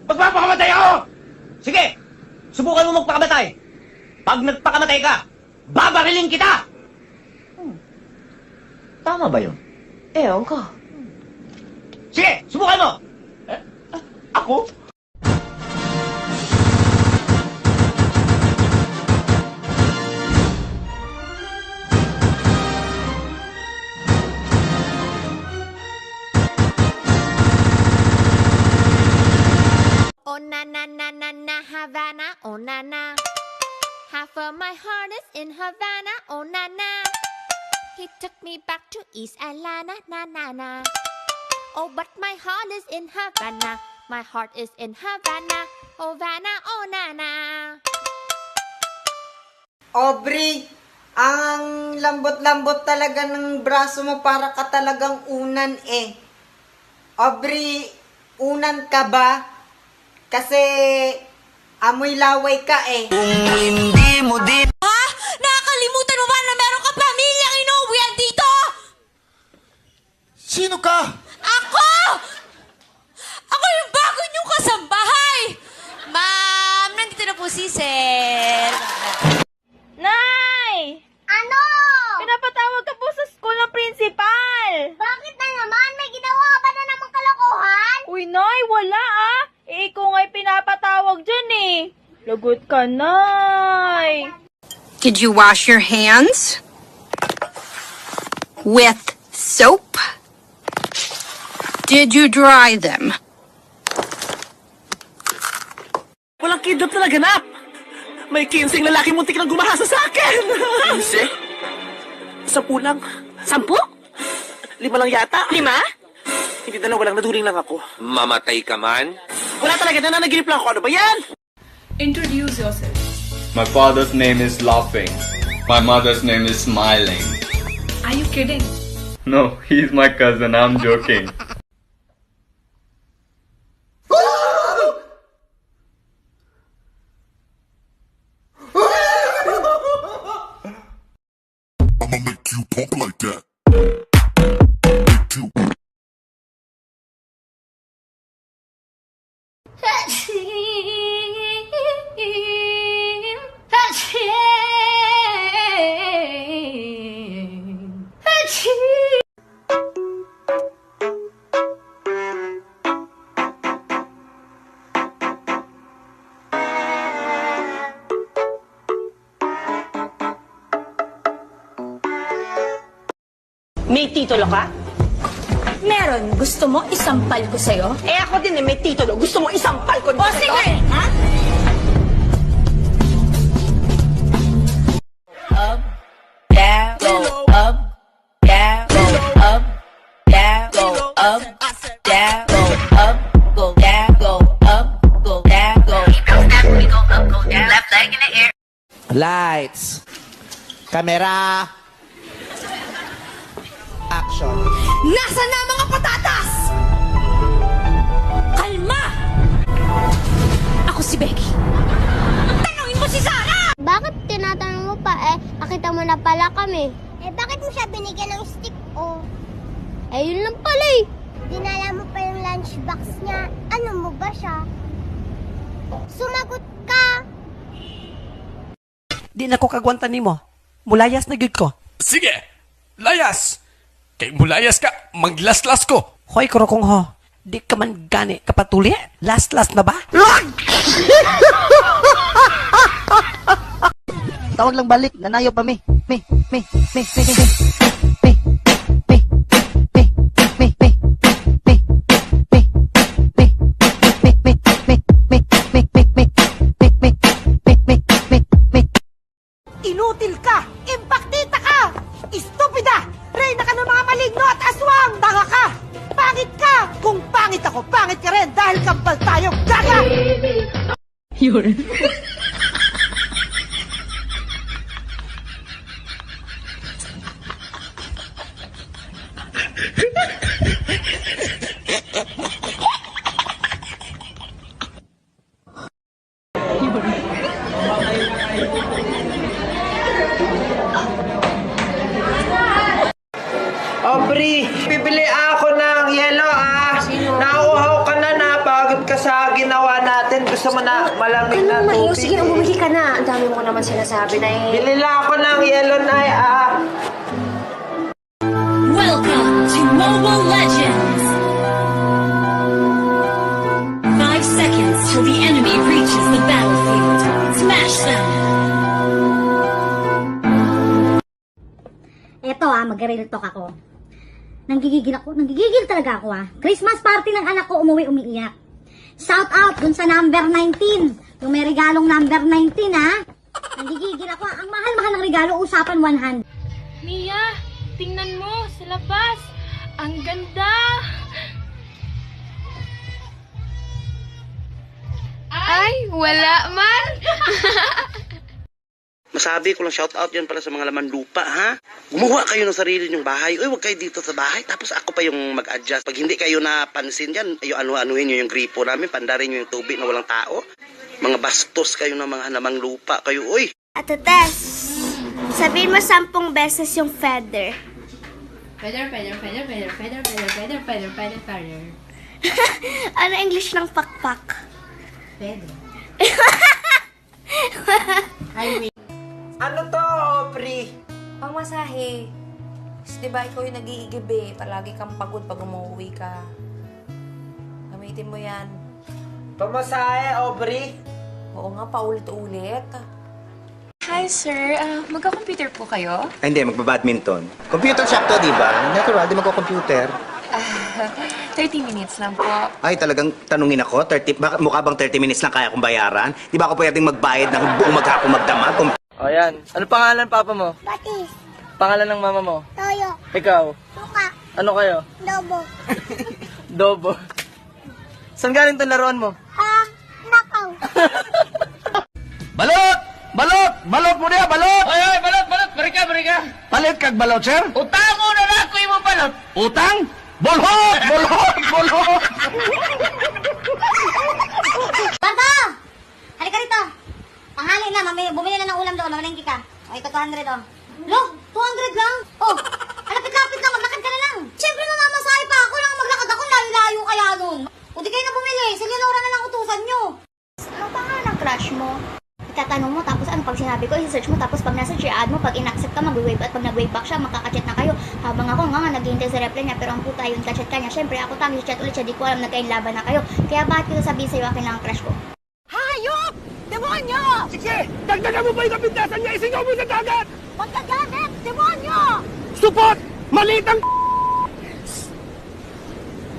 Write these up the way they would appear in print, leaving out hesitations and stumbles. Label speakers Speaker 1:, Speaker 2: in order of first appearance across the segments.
Speaker 1: Magpapakamatay ako! Sige! Subukan mo magpakamatay! Pag nagpakamatay ka, babarilin kita! Tama ba yun?
Speaker 2: Ewan ko.
Speaker 1: Sige! Subukan mo! Ako?
Speaker 3: Oh na na na na na Havana, oh na na. Half of my heart is in Havana, oh na na. He took me back to East Atlanta, na na na. Oh, but my heart is in Havana. My heart is in Havana, oh Havana, oh na na.
Speaker 4: Aubrey, ang lambot-lambot talaga ng braso mo, para ka talagang unan eh. Aubrey, unan ka ba? Kasi amoy laway ka eh.
Speaker 5: Kung hindi mo din
Speaker 3: Ha? Nakakalimutan mo ba na meron ka pamilyang inuwian dito?
Speaker 5: Sino ka?
Speaker 3: Ako! Ako yung bago niyong kasambahay! Ma'am, nandito na po si Sir.
Speaker 6: Nay!
Speaker 7: Ano?
Speaker 6: Pinapatawag ka po sa school ng principal!
Speaker 7: Bakit na naman? May ginawa ka ba na namang kalokohan?
Speaker 6: Uy, Nay, wala ah! Eh, ikaw nga'y pinapatawag dyan eh! Lagot ka, Nay!
Speaker 8: Did you wash your hands? With soap? Did you dry them?
Speaker 5: Walang kidnap na naganap. May 15 lalaki muntik nang gumahasa sa akin. 15? 10 lang. 10? 5 lang yata. 5? Hindi dalawa lang, naduling lang ako.
Speaker 9: Mamatay ka man?
Speaker 5: Wala talaga, nananaginip lang ako. Ano ba yan?
Speaker 10: Introduce yourself.
Speaker 11: My father's name is Laughing. My mother's name is Smiling.
Speaker 10: Are you kidding?
Speaker 11: No, he's my cousin. I'm joking.
Speaker 12: I'ma make you pump like that.
Speaker 2: May titulo ka?
Speaker 3: Meron. Gusto mo isampal ko sa'yo?
Speaker 2: Eh ako din eh, may titulo. Gusto mo isampal ko
Speaker 3: O
Speaker 2: dito?
Speaker 3: sige! Ha? Up, down, go up, down, go up, down, go up, down, go up, go down, go up, go down, go. We go up, go down. Left leg in the air.
Speaker 5: Lights. Camera. Action.
Speaker 3: Nasaan na ang mga patatas? Kalma! Ako si Becky. Tanungin mo si Sarah!
Speaker 7: Bakit tinatanong mo pa eh? Nakita mo na pala kami. Eh bakit mo siya binigyan ng stick oh? Eh yun lang pala eh. Dinala mo pa yung lunchbox niya. Ano mo ba siya? Sumagot ka!
Speaker 5: Di na ko kagwantan nimo. Mulayas na gyud ko.
Speaker 9: Sige! Layas! Kay mulayas ka, maglaslas ko!
Speaker 5: Hoy, kurokong ho. Di ka man gani kapatuli? Last na ba? Tawag lang balik. Nanayo pa mi. Mi. Inutil ka! Impaktita ka! Estupida! Reyna ka ng mga maligno at aswang! Tanga ka! Pangit ka! Kung pangit ako, pangit ka rin dahil kambal tayo! Gaga!
Speaker 10: Yun.
Speaker 4: Aubrey, bibili ako ng yelo ah. Nauuhaw ka na, napagod napagod ka sa ginawa natin. Gusto mo na malamig na tubig.
Speaker 2: Sige, bumili ka na. Ang dami mo naman sinasabi na eh.
Speaker 4: Bili lang ako ng yellow na
Speaker 13: Welcome to Mobile Legends! 5 seconds till the enemy reaches the battlefield. Smash them!
Speaker 14: Eto mag-real talk ako. Nanggigigil talaga ako Christmas party ng anak ko, umuwi umiiyak. Shout out dun sa number 19. Yung may regalong number 19 Nanggigigil ako. Ang mahal-mahal ng regalo, usapan 100.
Speaker 6: Mia, tingnan mo sa labas. Ang ganda. Ay, wala man.
Speaker 1: Masabi ko lang, shout out yan para sa mga laman lupa, ha? Gumawa kayo ng sarili nyong bahay. Uy, huwag kayo dito sa bahay. Tapos ako pa yung mag-adjust. Pag hindi kayo napansin yan, ano-anuhin nyo yung gripo namin, pandarin nyo yung tubig na walang tao. Mga bastos kayo ng mga lamang lupa. Kayo, uy!
Speaker 7: Ate Tess, sabihin mo 10 beses yung feather.
Speaker 10: Feather.
Speaker 7: Ano English ng pakpak?
Speaker 10: Feather.
Speaker 4: Ano to, Aubrey?
Speaker 2: Pang masahe. Kasi diba ikaw yung nag-iigib eh. Palagi kang pagod pag umuwi ka. Gamitin mo yan.
Speaker 4: Pamasahe, Aubrey?
Speaker 2: Oo nga, paulit-ulit.
Speaker 10: Hi, sir. Magka-computer po kayo?
Speaker 1: Ay, hindi, magba-badminton. Computer shop to, di ba? Natural, di magko-computer.
Speaker 10: 30 minutes lang po.
Speaker 1: Ay, talagang tanungin ako, mukha bang 30 minutes lang kaya kong bayaran? Di ba ako pwedeng magbayad ng buong maghapong magdamag?
Speaker 15: O yan. Ano pangalan papa mo?
Speaker 7: Batis,
Speaker 15: Pangalan ng mama mo?
Speaker 7: toyo,
Speaker 15: Ikaw?
Speaker 7: suka,
Speaker 15: Ano kayo?
Speaker 7: lobo.
Speaker 15: Dobo. Saan galing itong laruan mo?
Speaker 7: Nakaw.
Speaker 1: Balot! Balot! Balot mo niya, balot!
Speaker 15: Oy, balot! Barika!
Speaker 1: Palit kag balot, sir?
Speaker 15: Utang mo na ako yung balot!
Speaker 1: Utang? Bolhot!
Speaker 14: Banta! Halika rito. Tanghali na, bumili na ng ulam doon, mamalengke ka. O, ito 200 Lo, 200 lang? Oh, lapit-lapit lang, maglakad ka na lang. Siyempre mamamasahe pa ako lang maglakad ako, layo-layo kaya nun. O di kayo na bumili, si Leonora na lang utusan nyo.
Speaker 7: Ano pa nga ng crush mo? Itatanong mo, tapos ano pag sinabi ko, i-search mo, tapos pag nasa i-add mo, pag in-accept ka, mag-wave at pag nag-wave back siya, magkakachat na kayo. Habang ako nga naghihintay sa reply niya, pero ang puta yun, kachat ka niya. Siyempre ako tangi, chat ulit siya, di ko alam, nagkainlaban na kayo. Kaya bakit ko sabihin sa'yo, akin lang ang crush ko?
Speaker 5: Hayop! Demonyo!
Speaker 9: Sige! Dagdagan mo pa yung kapintasan niya! Isingaw mo sa dagat!
Speaker 5: Magkagamit! Demonyo!
Speaker 9: Supot! Maliit ang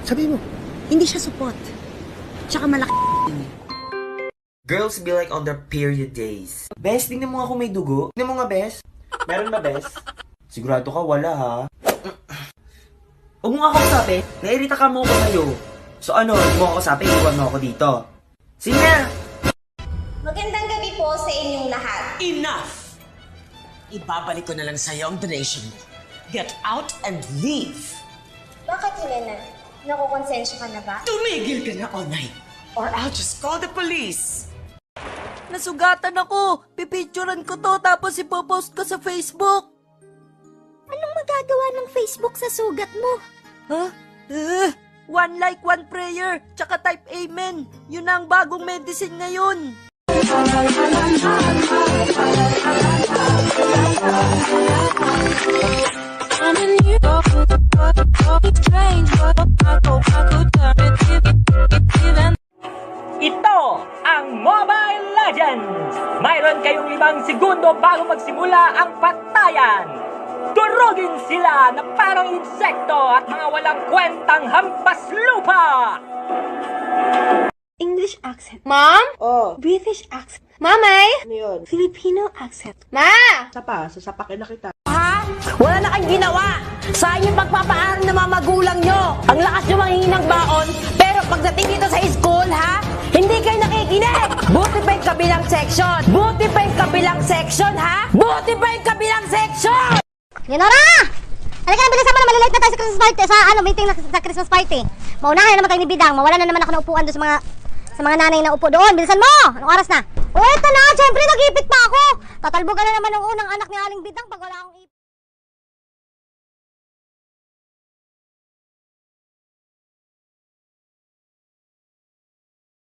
Speaker 5: Sabi mo, hindi siya support. Tsaka malaki.
Speaker 15: Girls be like on their period days. Bes, tingnan mo nga kung may dugo. Tingnan mo nga, Bes. Meron ba, Bes? Sigurado ka, wala ha. Huwag mo nga ako kasabi. Nairita ka mo ako sa'yo. So ano, huwag mo ako kasabi, iwan mo ako dito. Sige na!
Speaker 7: Magandang gabi po sa inyong lahat.
Speaker 5: Enough! Ibabalik ko na lang sa'yo ang donation mo. Get out and leave!
Speaker 7: Bakit, Helena? Nakukonsensya ka na ba?
Speaker 5: Tumigil ka na, Onay! Or I'll just call the police!
Speaker 2: Nasugatan ako! Pipicturean ko to tapos ipopost ko sa Facebook!
Speaker 7: Anong magagawa ng Facebook sa sugat mo?
Speaker 2: Ha? One like, one prayer, tsaka type amen. Yun na ang bagong medicine ngayon.
Speaker 16: Ito ang Mobile Legends! Mayroon kayong 5 segundo bago magsimula ang patayan. Durugin sila na parang insekto at mga walang kwentang hampas lupa!
Speaker 10: English accent. Mom?
Speaker 4: Oh.
Speaker 10: British accent. Mamay?
Speaker 4: Ano yun?
Speaker 10: Filipino accent. Ma!
Speaker 4: Sasapakin na kita.
Speaker 2: Ha? Wala na kayong ginawa. Sayang yung pagpapaaral ng mga magulang nyo. Ang lakas nyo manghingi ng baon, pero pagdating dito sa school, ha? Hindi kayo nakikinig. Buti pa yung kabilang section. Buti pa yung kabilang section, ha? Buti pa yung kabilang section!
Speaker 14: Leonora! Halika na, bilisan mo na, malilate na tayo sa Christmas party. Meeting na sa Christmas party. Maunahan na naman tayo ni Bidang. Mawala na naman ako na upuan doon sa mga nanay na upo doon. Bilisan mo! Anong oras na? O, eto na! Siyempre, nag-ipit pa ako! Tatalbo ka na naman ng unang anak ni Aling Bidang pag wala akong ipit.